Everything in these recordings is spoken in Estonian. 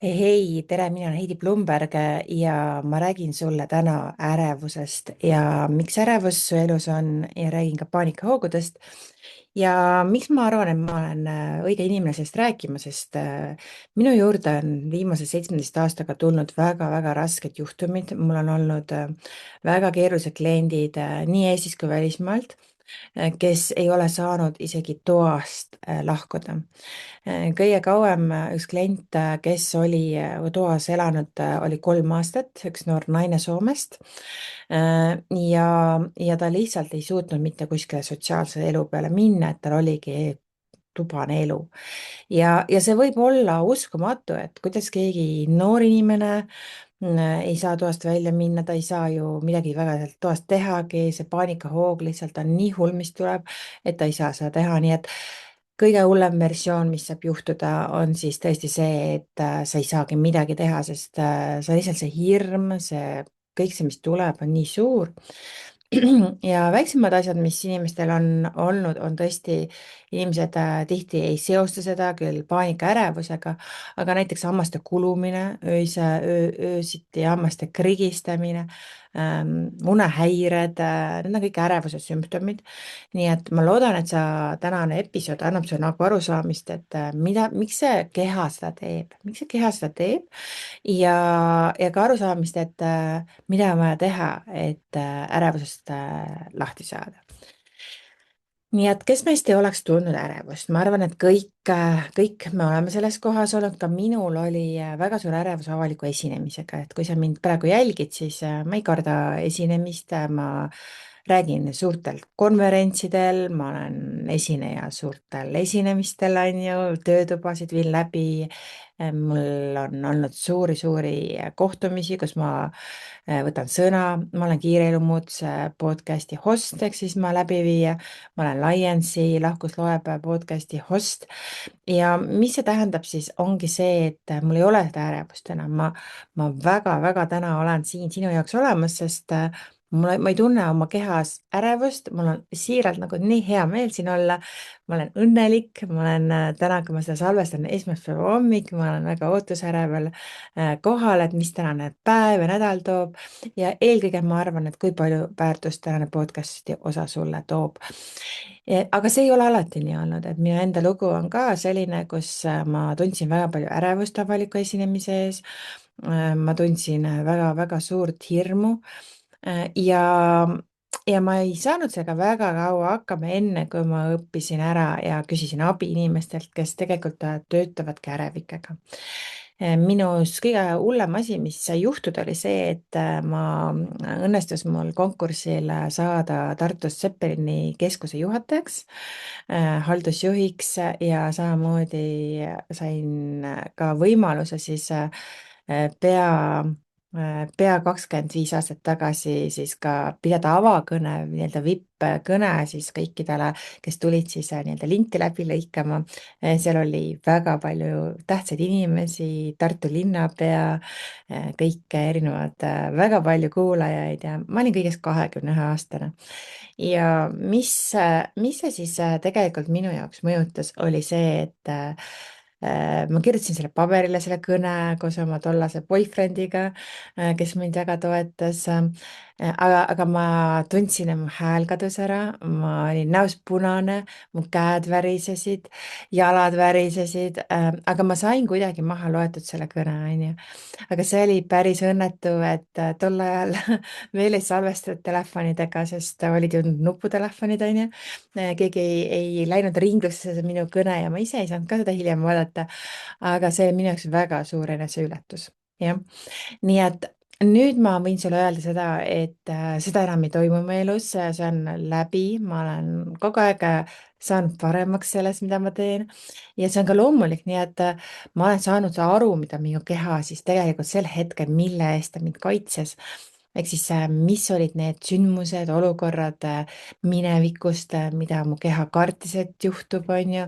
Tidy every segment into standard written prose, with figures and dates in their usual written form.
Hei, tere, mina olen Heidi Plumberg ja ma räägin sulle täna ärevusest ja miks ärevus su elus on ja räägin ka paanikahoogudest. Ja miks ma arvan, et ma olen õige inimene sellest rääkima, sest minu juurde on viimase 17 aastaga tulnud väga-väga rasked juhtumid. Mul on olnud väga keerulised kliendid nii Eestis kui välismaalt, kes ei ole saanud isegi toast lahkuda. Kõige kauem üks klient, kes oli toas elanud, oli 3 aastat, üks noor naine Soomest. Ja ta lihtsalt ei suutnud mitte kuskile sotsiaalse elu peale minna, et tal oligi tubane elu. Ja see võib olla uskumatu, et kuidas keegi noor inimene ei saa toast välja minna, ta ei saa ju midagi väga sealt toast tehagi, see paanikahoog lihtsalt on nii hull, mis tuleb, et ta ei saa seda teha, nii et kõige hullem versioon, mis saab juhtuda, on siis tõesti see, et sa ei saagi midagi teha, sest sa lihtsalt see hirm, see kõik see, mis tuleb, on nii suur. Ja väiksemad asjad, mis inimestel on olnud, on tõesti, inimesed tihti ei seosta seda küll paanika ärevusega, aga näiteks hammaste kulumine, öösiti hammaste krigistamine, unehäired, need on kõik ärevuse sümptomid. Nii et ma loodan, et tänane episood annab sulle nagu arusaamist, et miks see keha seda teeb, miks see keha seda teeb ja ka arusaamist, et mida on vaja teha, et ärevusest lahti saada. Nii et kes meist ei oleks tundnud ärevust, ma arvan, et kõik me oleme selles kohas olnud, ka minul oli väga suur ärevus avaliku esinemisega, et kui sa mind praegu jälgid, siis ma ei karda esinemist, ma räägin suurtel konverentsidel, ma olen esineja suurtel esinemistel, on ju, töötubasid viin läbi. Mul on olnud suuri-suuri kohtumisi, kus ma võtan sõna, ma olen kiireelumuutuse podcasti host, ehk siis ma läbiviija, ma olen Lionsi lahkus loeb podcasti host ja mis see tähendab siis, ongi see, et mul ei ole seda ärevust enam, ma väga-väga täna olen siin sinu jaoks olemas, sest ma ei tunne oma kehas ärevust, mul on siiralt nagu nii hea meel siin olla, ma olen õnnelik, ma olen täna, kui ma seda salvestan, esmaspäeva hommik, ma olen väga ootusäreval kohal, et mis tänane päev ja nädal toob ja eelkõige ma arvan, et kui palju väärtust tänane podcasti osa sulle toob. Aga see ei ole alati nii olnud, et minu enda lugu on ka selline, kus ma tundsin väga palju ärevust avaliku esinemise ees. Ma tundsin väga-väga suurt hirmu ja ma ei saanud sellega väga kaua hakkama, enne kui ma õppisin ära ja küsisin abi inimestelt, kes tegelikult töötavadki ärevikega. Minus kõige hullem asi, mis sai juhtuda, oli see, et õnnestus mul konkursil saada Tartus Zeppelini keskuse juhatajaks, haldusjuhiks ja samamoodi sain ka võimaluse siis pea pea 25 aastat tagasi siis ka pidada avakõne, nii-öelda vipp-kõne siis kõikidele, kes tulid siis nii-öelda linti läbi lõikama. Seal oli väga palju tähtsaid inimesi, Tartu linnapea, kõik erinevad, väga palju kuulajaid ja ma olin kõigest 21-aastane. Ja mis see siis tegelikult minu jaoks mõjutas, oli see, et ma kirjutasin selle paberile, selle kõne koos oma tollase boyfriendiga, kes mind väga toetas. Aga ma tundsin, et mu hääl kadus ära, ma olin näost punane, mu käed värisesid, jalad värisesid, aga ma sain kuidagi maha loetud selle kõne, on ju. Aga see oli päris õnnetu, et tol ajal veel ei salvestatud telefonidega, sest olid jõudnud nuputelefonid, on ju. Keegi ei läinud ringlusse see minu kõne ja ma ise ei saanud ka seda hiljem vaadata, aga see oli minu jaoks väga suur eneseületus, jah. Nii et nüüd ma võin sulle öelda seda, et seda enam ei toimu mu elus, see on läbi, ma olen kogu aeg saanud paremaks selles, mida ma teen ja see on ka loomulik, nii et ma olen saanud aru, mida minu keha siis tegelikult sel hetkel, mille eest ta mind kaitses. Ehk siis, mis olid need sündmused, olukorrad minevikust, mida mu keha kartis, et juhtub, on ju.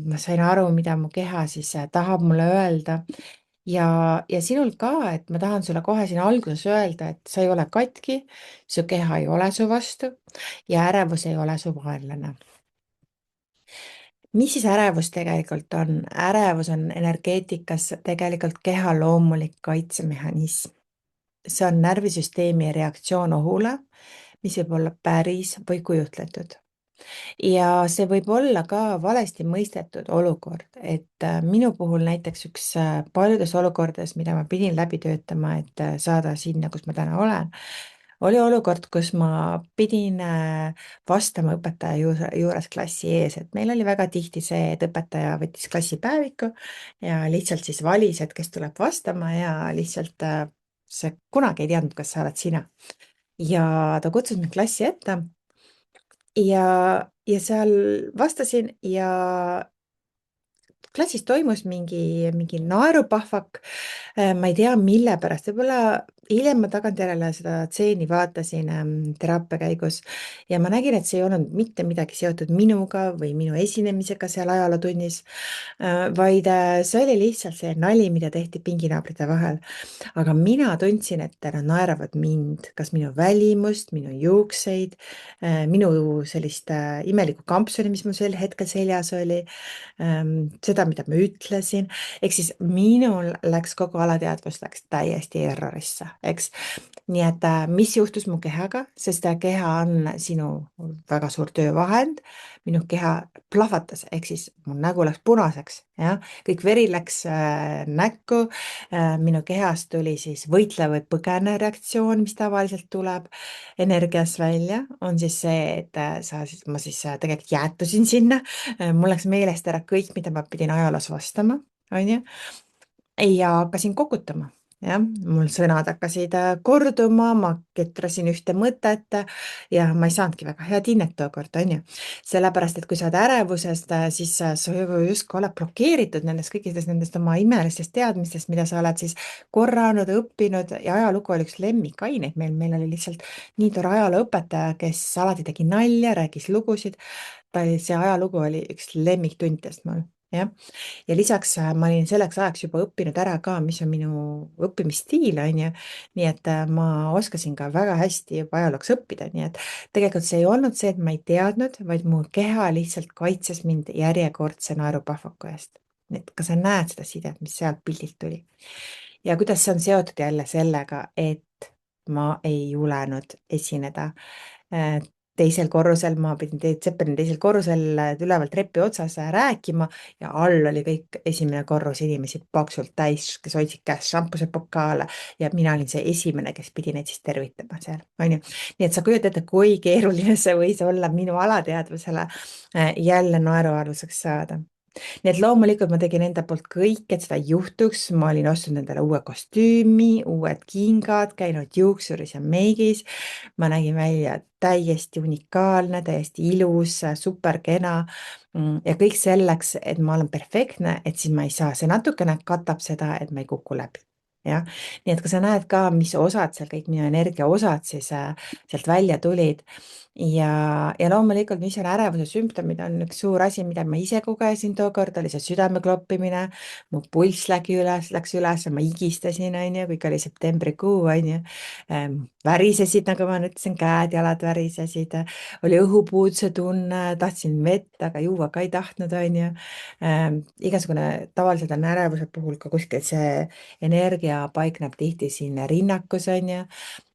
Ma sain aru, mida mu keha siis tahab mulle öelda ja sinul ka, et ma tahan sulle kohe siin alguses öelda, et sa ei ole katki, su keha ei ole su vastu ja ärevus ei ole su vaenlane. mis siis ärevus tegelikult on? Ärevus on energeetikas tegelikult keha loomulik kaitsemehhanism. See on närvisüsteemi reaktsioon ohule, mis võib olla päris või kujutletud. Ja see võib olla ka valesti mõistetud olukord, et minu puhul näiteks üks paljudes olukordades, mida ma pidin läbi töötama, et saada sinna, kus ma täna olen, oli olukord, kus ma pidin vastama õpetaja juures klassi ees, et meil oli väga tihti see, et õpetaja võttis klassipäeviku ja lihtsalt siis valis, et kes tuleb vastama ja lihtsalt sa kunagi ei teadnud, kas sa oled sina. Ja ta kutsus mind klassi ette ja seal vastasin ja klassis toimus mingi naerupahvak. Ma ei tea, mille pärast, võib-olla hiljem ma tagantjärele seda stseeni vaatasin teraapia käigus ja ma nägin, et see ei olnud mitte midagi seotud minuga või minu esinemisega seal ajalootunnis, vaid see oli lihtsalt see nali, mida tehti pinginaabrite vahel. Aga mina tundsin, et nad naeravad mind, kas minu välimust, minu juukseid, minu sellist imelikku kampsuni, mis mul sel hetkel seljas oli, seda, mida ma ütlesin, ehk siis minul läks kogu alateadvus läks täiesti errorisse, eks. Nii et mis juhtus mu kehaga, sest keha on sinu väga suur töövahend, minu keha plahvatas, ehk siis mu nägu läks punaseks, jah, kõik veri läks näkku, minu kehast tuli siis võitle või põgene reaktsioon, mis tavaliselt tuleb energias välja, on siis see, et ma siis tegelikult jäätusin sinna. Mul läks meelest ära kõik, mida ma pidin ajaloos vastama, on ju, ja hakkasin kokutama. Jah, mul sõnad hakkasid korduma, ma ketrasin ühte mõtet ja ma ei saanudki väga head hinnet tookord, on ju. Sellepärast, et kui sa oled ärevusest, siis sa justkui oled blokeeritud kõikidest nendest oma imelistest teadmistest, mida sa oled siis korranud, õppinud ja ajalugu oli üks lemmikaineid meil oli lihtsalt nii tore ajalooõpetaja, kes alati tegi nalja, rääkis lugusid. See ajalugu oli üks lemmiktundidest mul, jah. Ja lisaks ma olin selleks ajaks juba õppinud ära ka, mis on minu õppimisstiil, on ju. Nii et ma oskasin ka väga hästi juba ajalooks õppida, nii et tegelikult see ei olnud see, et ma ei teadnud, vaid mu keha lihtsalt kaitses mind järjekordse naerupahvaku eest. Nii et kas sa näed seda sidet, mis sealt pildilt tuli? Ja kuidas see on seotud jälle sellega, et ma ei julenud esineda teisel korrusel, ma pidin Zeppelini teisel korrusel ülevalt trepi otsas rääkima ja all oli kõik esimene korrus inimesi paksult täis, kes hoidsid käes šampusepokaale ja mina olin see esimene, kes pidi neid siis tervitama seal, on ju. Nii et sa kujutad ette, kui keeruline see võis olla minu alateadvusele jälle naerualuseks saada. Nii et loomulikult ma tegin enda poolt kõik, et seda ei juhtuks. Ma olin ostnud endale uue kostüümi, uued kingad, käinud juuksuris ja meigis. Ma nägin välja täiesti unikaalne, täiesti ilus, superkena ja kõik selleks, et ma olen perfektne, et siis ma ei saa, see natukene katab seda, et ma ei kuku läbi. Jah, nii et kui sa näed ka, mis osad seal kõik minu energia osad siis sealt välja tulid ja loomulikult, mis on ärevuse sümptomid, on üks suur asi, mida ma ise kogesin tookord, oli see südame kloppimine, mu pulss läks üles, ma higistasin, on ju, kõik oli septembrikuu, on ju. Värisesid, nagu ma ütlesin, käed-jalad värisesid, oli õhupuuduse tunne, tahtsin vett, aga juua ka ei tahtnud, on ju. Igasugune, tavaliselt on ärevuse puhul ka kuskil see energia paikneb tihti siin rinnakus, on ju.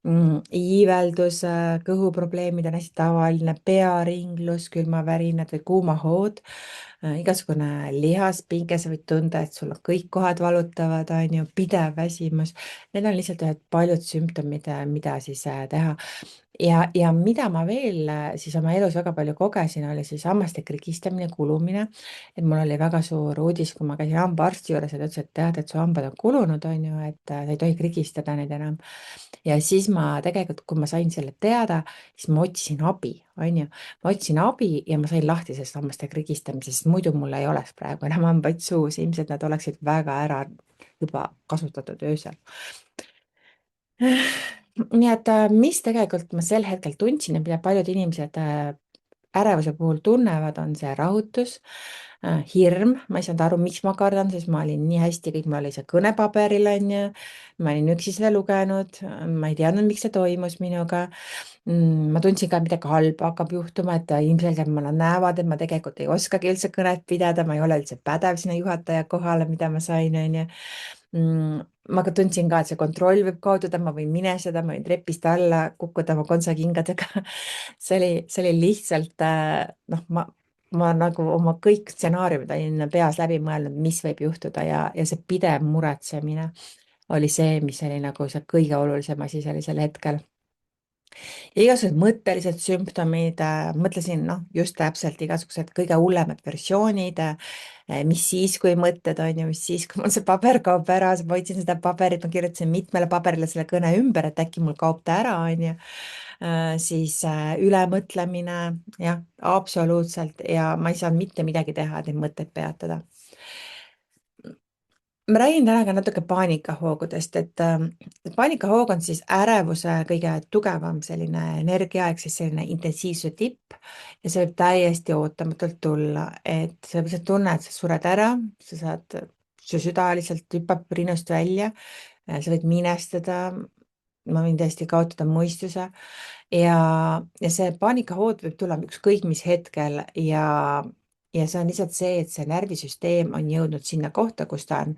Iiveldus, kõhuprobleemid on hästi tavaline, pearinglus, külmavärinad või kuumahood, igasugune lihaspinge, sa võid tunda, et sul on kõik kohad valutavad, on ju, pidev väsimus. Need on lihtsalt ühed paljud sümptomid, mida siis teha. Ja mida ma veel siis oma elus väga palju kogesin, oli siis hammaste krigistamine, kulumine. Et mul oli väga suur uudis, kui ma käisin hambaarsti juures ja ta ütles, et tead, et su hambad on kulunud, on ju, et sa ei tohi krigistada neid enam. Ja siis ma tegelikult, kui ma sain selle teada, siis ma otsisin abi, on ju. Ma otsisin abi ja ma sain lahti sellest hammaste krigistamisest, muidu mul ei oleks praegu enam hambaid suus, ilmselt nad oleksid väga ära juba kasutatud öösel. Nii et mis tegelikult ma sel hetkel tundsin ja mida paljud inimesed ärevuse puhul tunnevad, on see rahutus. Hirm, ma ei saanud aru, miks ma kardan, sest ma olin nii hästi, kõik mul oli see kõnepaberil, on ju. Ma olin üksi seda lugenud, ma ei teadnud, miks see toimus minuga. Ma tundsin ka, et midagi halba hakkab juhtuma, et ilmselgelt nad näevad, et ma tegelikult ei oskagi üldse kõnet pidada, ma ei ole üldse pädev sinna juhataja kohale, mida ma sain, on ju. Ma ka tundsin ka, et see kontroll võib kaotada, ma võin mineseda, ma võin trepist alla kukkuda oma kontsakingadega. see oli lihtsalt noh, ma nagu oma kõik stsenaariumid olin peas läbi mõelnud, mis võib juhtuda ja see pidev muretsemine oli see, mis oli nagu see kõige olulisem asi sellisel hetkel. Igasugused mõttelised sümptomid, mõtlesin, noh, just täpselt igasugused kõige hullemad versioonid, mis siis, kui mõtted on ju, mis siis, kui mul see paber kaob ära, siis ma hoidsin seda paberit, ma kirjutasin mitmele paberile selle kõne ümber, et äkki mul kaob ta ära, on ju. Siis ülemõtlemine, jah, absoluutselt ja ma ei saanud mitte midagi teha, et neid mõtteid peatada. Ma räägin täna ka natuke paanikahoogudest, et paanikahoog on siis ärevuse kõige tugevam selline energia ehk siis selline intensiivsuse tipp ja see võib täiesti ootamatult tulla, et sa lihtsalt tunned, sa sured ära, su süda lihtsalt hüppab rinnust välja, sa võid minestada, ma võin täiesti kaotada mõistuse ja see paanikahood võib tulla ükskõik mis hetkel ja see on lihtsalt see, et see närvisüsteem on jõudnud sinna kohta, kus ta on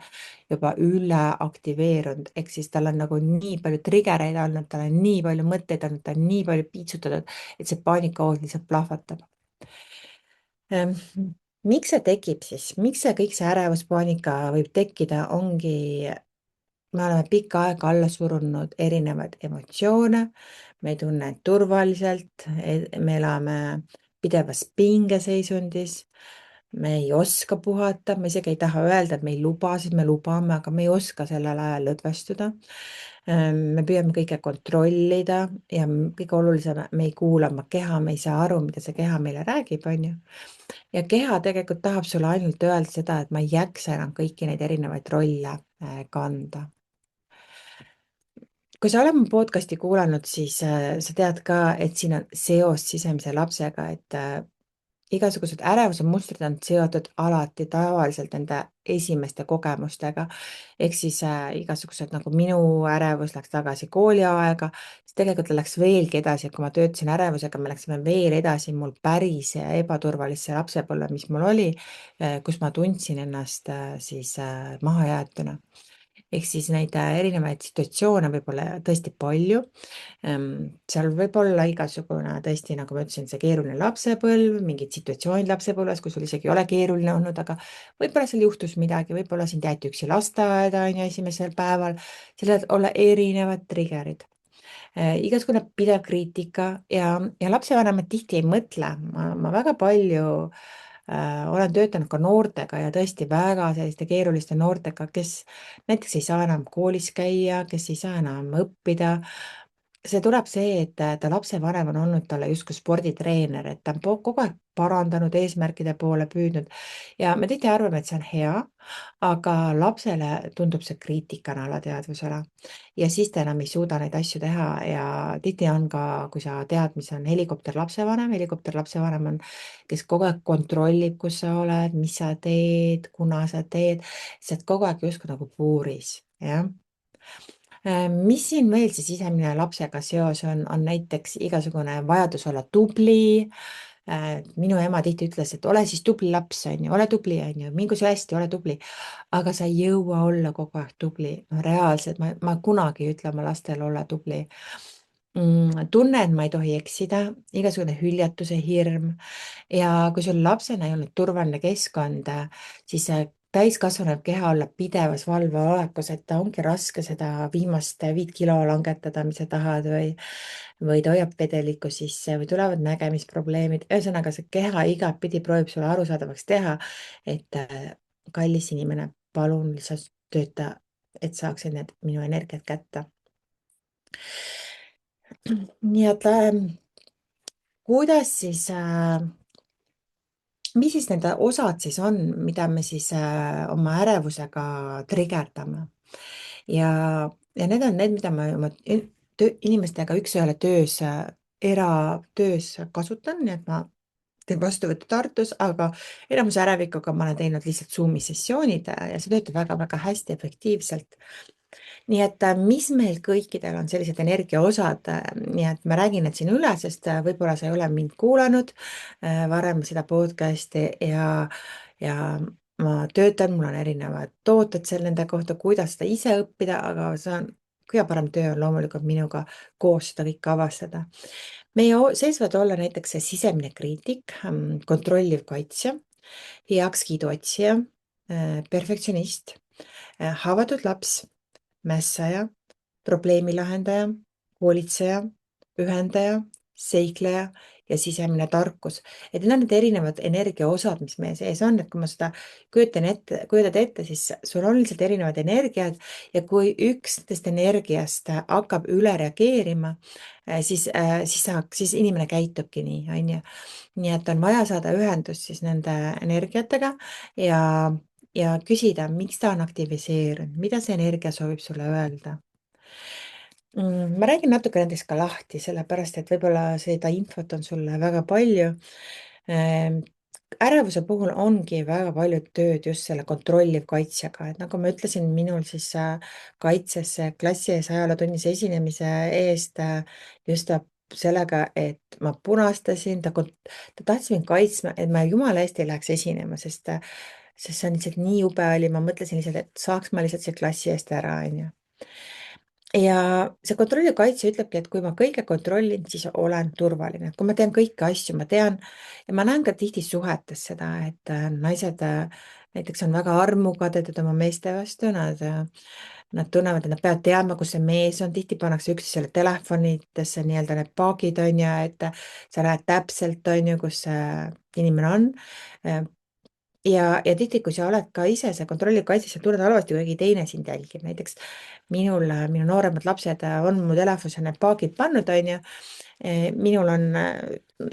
juba üle aktiveerunud, ehk siis tal on nagu nii palju trigereid olnud, tal on nii palju mõtteid olnud, ta on nii palju piitsutatud, et see paanikahood lihtsalt plahvatab. Ehm, Miks see tekib siis, miks see kõik see ärevuspaanika võib tekkida, ongi me oleme pikka aega alla surunud erinevaid emotsioone, me ei tunne end turvaliselt, me elame pidevas pingeseisundis, me ei oska puhata, me isegi ei taha öelda, et me ei luba, siis me lubame, aga me ei oska sellel ajal lõdvestuda. Me püüame kõike kontrollida ja kõige olulisem, me ei kuula oma keha, me ei saa aru, mida see keha meile räägib, on ju. Ja keha tegelikult tahab sulle ainult öelda seda, et ma ei jaksa enam kõiki neid erinevaid rolle kanda. Kui sa oled mu podcasti kuulanud, siis sa tead ka, et siin on seos sisemise lapsega, et igasugused ärevuse mustrid on seotud alati tavaliselt nende esimeste kogemustega. Ehk siis igasugused nagu minu ärevus läks tagasi kooliaega, siis tegelikult läks veelgi edasi, et kui ma töötasin ärevusega, me läksime veel edasi mul päris ebaturvalisse lapsepõlve, mis mul oli, kus ma tundsin ennast siis mahajäetuna. Ehk siis neid erinevaid situatsioone võib olla tõesti palju. Seal võib olla igasugune tõesti, nagu ma ütlesin, see keeruline lapsepõlv, mingid situatsioonid lapsepõlves, kus sul isegi ei ole keeruline olnud, aga võib-olla seal juhtus midagi, võib-olla sind jäeti üksi lasteaeda on ju esimesel päeval, seal võivad olla erinevad trigger'id. Igasugune pidev kriitika ja lapsevanemad tihti ei mõtle, ma väga palju olen töötanud ka noortega ja tõesti väga selliste keeruliste noortega, kes näiteks ei saa enam koolis käia, kes ei saa enam õppida. See tuleb see, et ta lapsevanem on olnud talle justkui sporditreener, et ta on kogu aeg parandanud, eesmärkide poole püüdnud ja me tihti arvame, et see on hea, aga lapsele tundub see kriitikana alateadvusele ja siis ta enam ei suuda neid asju teha ja tihti on ka, kui sa tead, mis on helikopterlapsevanem on, kes kogu aeg kontrollib, kus sa oled, mis sa teed, kuna sa teed, sa oled kogu aeg justkui nagu puuris, jah. Mis siin veel see sisemine lapsega seos on näiteks igasugune vajadus olla tubli. Minu ema tihti ütles, et ole siis tubli laps, on ju, ole tubli, on ju, mingu sul hästi, ole tubli. Aga sa ei jõua olla kogu aeg tubli. No reaalselt, ma kunagi ei ütle oma lastele olla tubli. Tunne, et ma ei tohi eksida, igasugune hüljatuse hirm ja kui sul lapsena ei olnud turvaline keskkond, siis täiskasvanu võib keha olla pidevas valveolekus, et ta ongi raske seda viimast 5 kilo langetada, mis sa tahad või ta hoiab vedelikku sisse või tulevad nägemisprobleemid. Ühesõnaga, see keha igatpidi proovib sulle arusaadavaks teha, et kallis inimene, palun lihtsalt tööta, et saaksid need minu energiat kätte. Nii et kuidas siis mis siis need osad siis on, mida me siis oma ärevusega trigerdame ja, ja need on need, mida ma oma inimestega üks-ühele töös, eratöös kasutan, nii et ma teen vastuvõttu Tartus, aga enamus ärevikuga ma olen teinud lihtsalt Zoomi sessioonid ja see töötab väga-väga hästi efektiivselt. Nii et mis meil kõikidel on sellised energiaosad, nii et ma räägin need siin üle, sest võib-olla sa ei ole mind kuulanud varem seda podcast'i ja ma töötan, mul on erinevad tooted seal nende kohta, kuidas seda ise õppida, aga see on kõige parem töö on loomulikult minuga koos seda kõike avastada. Meie sees võivad olla näiteks see sisemine kriitik, kontrolliv kaitsja, heakskiidu otsija, perfektsionist, haavatud laps, mässaja, probleemi lahendaja, hoolitseja, ühendaja, seikleja ja sisemine tarkus. Et need on need erinevad energiaosad, mis meie sees on, et kui ma seda kujutad ette, siis sul on lihtsalt erinevad energiad ja kui üks nendest energiast hakkab üle reageerima, siis inimene käitubki nii, on ju. Nii et on vaja saada ühendust siis nende energiatega ja ja küsida, miks ta on aktiviseerunud, mida see energia soovib sulle öelda. Ma räägin natuke nendest ka lahti, sellepärast et võib-olla seda infot on sulle väga palju. Ärevuse puhul ongi väga palju tööd just selle kontrolliv kaitsjaga, et nagu ma ütlesin, minul siis kaitses klassi ees ajalootunnis esinemise eest just sellega, et ma punastasin, ta tahtis mind kaitsma, et ma jumala eest ei läheks esinema, sest see on lihtsalt nii jube oli, ma mõtlesin lihtsalt, et saaks ma lihtsalt siit klassi eest ära, on ju. Ja see kontrolliv kaitse ütlebki, et kui ma kõike kontrollin, siis olen turvaline. Kui ma tean kõiki asju, ma tean ja ma näen ka tihti suhetes seda, et naised näiteks on väga armukadedad oma meeste vastu, nad tunnevad, et nad peavad teadma, kus see mees on, tihti pannakse üksteisele telefonidesse nii-öelda need paagid, on ju, et sa näed täpselt, on ju, kus see inimene on. Ja tihti, kui sa oled ka ise see kontrolliv kaitse, sa tunned halvasti, kui keegi teine sind jälgib. Näiteks minu nooremad lapsed on mu telefonisse need paagid pannud, on ju. Minul on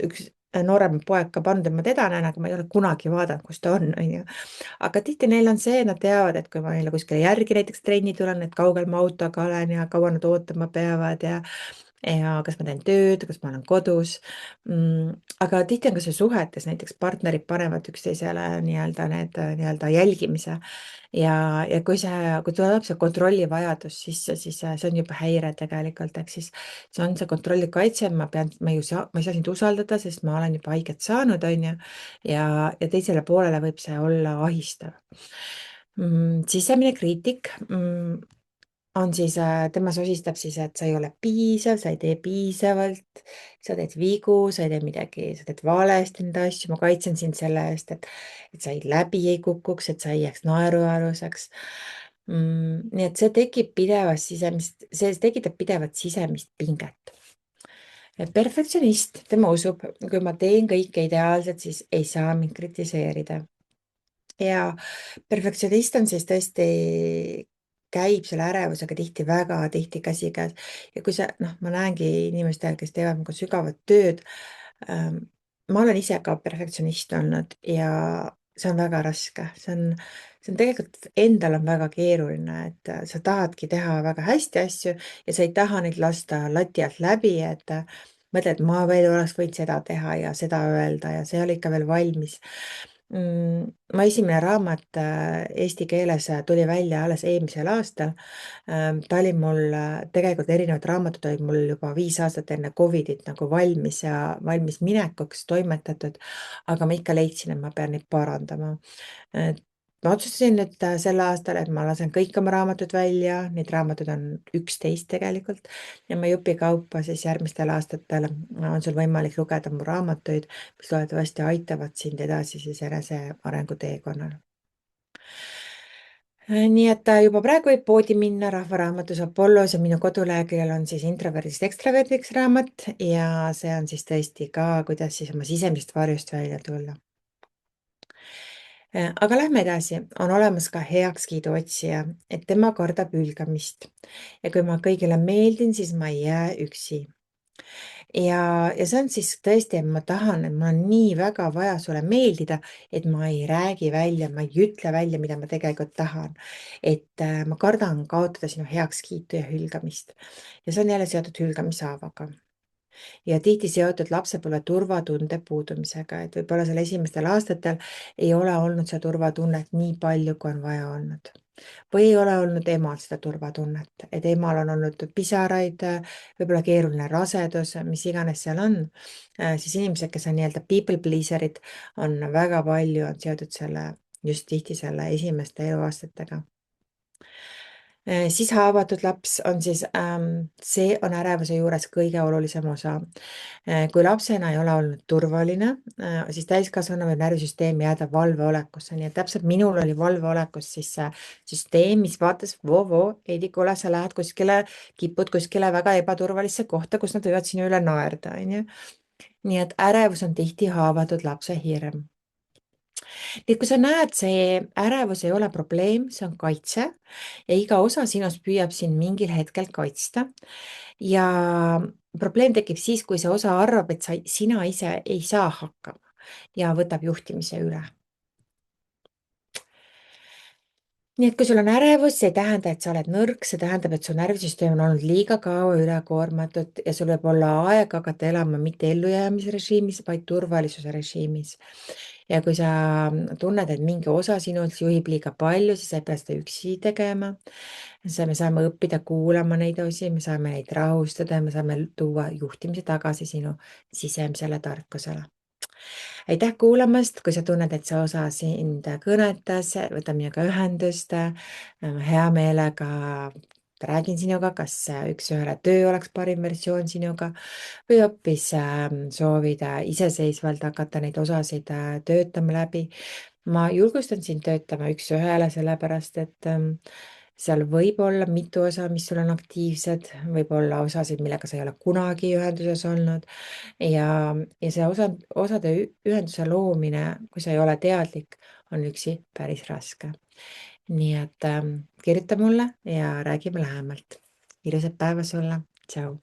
üks noorem poeg ka pannud, et ma teda näen, aga ma ei ole kunagi vaadanud, kus ta on ju. Aga tihti neil on see, nad teavad, et kui ma neile kuskile järgi näiteks trenni tulen, et kaugel ma autoga olen ja kaua nad ootama peavad ja kas ma teen tööd, kas ma olen kodus. Aga tihti on ka see suhetes, näiteks partnerid panevad üksteisele nii-öelda jälgimise ja kui tuleb see kontrollivajadus sisse, siis see on juba häire tegelikult, ehk siis see on see kontrolliv kaitse, ma ei saa sind usaldada, sest ma olen juba haiget saanud, on ju, ja teisele poolele võib see olla ahistav. Sisemine kriitik on siis, tema sosistab siis, et sa ei ole piisav, sa ei tee piisavalt, sa teed vigu, sa ei tee midagi, sa teed valesti neid asju, ma kaitsen sind selle eest, et sa läbi ei kukuks, et sa ei jääks naerualuseks. Nii et see tekitab pidevat sisemist pinget. Perfektsionist, tema usub, kui ma teen kõike ideaalselt, siis ei saa mind kritiseerida. Ja perfektsionist on siis tõesti, käib selle ärevusega tihti väga tihti käsikäes ja kui ma näengi inimestel, kes teevad nagu sügavat tööd. Ma olen ise ka perfektsionist olnud ja see on väga raske, see on tegelikult endal on väga keeruline, et sa tahadki teha väga hästi asju ja sa ei taha neid lasta lati alt läbi, et mõtled, ma veel oleks võinud seda teha ja seda öelda ja see ei ole ikka veel valmis. Mu esimene raamat eesti keeles tuli välja alles eelmisel aastal. Ta oli mul tegelikult erinevad raamatud olid mul juba 5 aastat enne Covidit nagu valmis ja valmis minekuks toimetatud, aga ma ikka leidsin, et ma pean neid parandama. Ma otsustasin nüüd sel aastal, et ma lasen kõik oma raamatud välja, neid raamatuid on 11 tegelikult ja ma jupikaupa siis järgmistel aastatel on sul võimalik lugeda mu raamatuid, mis loodetavasti aitavad sind edasi siis enesearengu teekonnal. Nii et juba praegu võib poodi minna Rahva Raamatus Apollos ja minu koduleheküljel on siis introverdist ekstraverdiks raamat ja see on siis tõesti ka, kuidas siis oma sisemisest varjust välja tulla. Aga lähme edasi, on olemas ka heakskiidu otsija, et tema kardab hülgamist ja kui ma kõigile meeldin, siis ma ei jää üksi. Ja see on siis tõesti, et ma tahan, et mul on nii väga vaja sulle meeldida, et ma ei räägi välja, ma ei ütle välja, mida ma tegelikult tahan. Et ma kardan kaotada sinu heakskiitu ja hülgamist. Ja see on jälle seotud hülgamishaavaga. ja tihti seotud lapsepõlve turvatunde puudumisega, et võib-olla seal esimestel aastatel ei ole olnud seda turvatunnet nii palju, kui on vaja olnud. Või ei ole olnud emal seda turvatunnet, et emal on olnud pisaraid, võib-olla keeruline rasedus, mis iganes seal on, siis inimesed, kes on nii-öelda people pleaser'id, on väga palju on seotud just tihti selle esimeste eluaastatega. Siis haavatud laps on see on ärevuse juures kõige olulisem osa. Kui lapsena ei ole olnud turvaline, siis täiskasvanu võib närvisüsteem jääda valveolekusse, nii et täpselt minul oli valveolekus siis see süsteem, mis vaatas, voo, Heidi, kuule, sa lähed kuskile, kipud kuskile väga ebaturvalisse kohta, kus nad võivad sinu üle naerda, on ju. Nii et ärevus on tihti haavatud lapse hirm. Nii et kui sa näed, see ärevus ei ole probleem, see on kaitse ja iga osa sinust püüab sind mingil hetkel kaitsta. Ja probleem tekib siis, kui see osa arvab, et sina ise ei saa hakkama ja võtab juhtimise üle. Nii et kui sul on ärevus, see ei tähenda, et sa oled nõrk, see tähendab, et su närvisüsteem on olnud liiga kaua ülekoormatud ja sul võib olla aeg hakata elama mitte ellujäämise režiimis, vaid turvalisuse režiimis. Ja kui sa tunned, et mingi osa sinult juhib liiga palju, siis sa ei pea seda üksi tegema. Me saame õppida kuulama neid osi, me saame neid rahustada ja me saame tuua juhtimise tagasi sinu sisemisele tarkusele. Aitäh kuulamast, kui sa tunned, et see osa sind kõnetas, võta minuga ühendust. Hea meelega räägin sinuga, kas üks-ühele töö oleks parim versioon sinuga või hoopis soovid iseseisvalt hakata neid osasid töötama läbi. Ma julgustan sind töötama üks-ühele, sellepärast et seal võib olla mitu osa, mis sul on aktiivsed, võib olla osasid, millega sa ei ole kunagi ühenduses olnud ja see osade ühenduse loomine, kui sa ei ole teadlik, on üksi päris raske. Nii et kirjuta mulle ja räägime lähemalt. Ilusat päeva sulle. Tšau.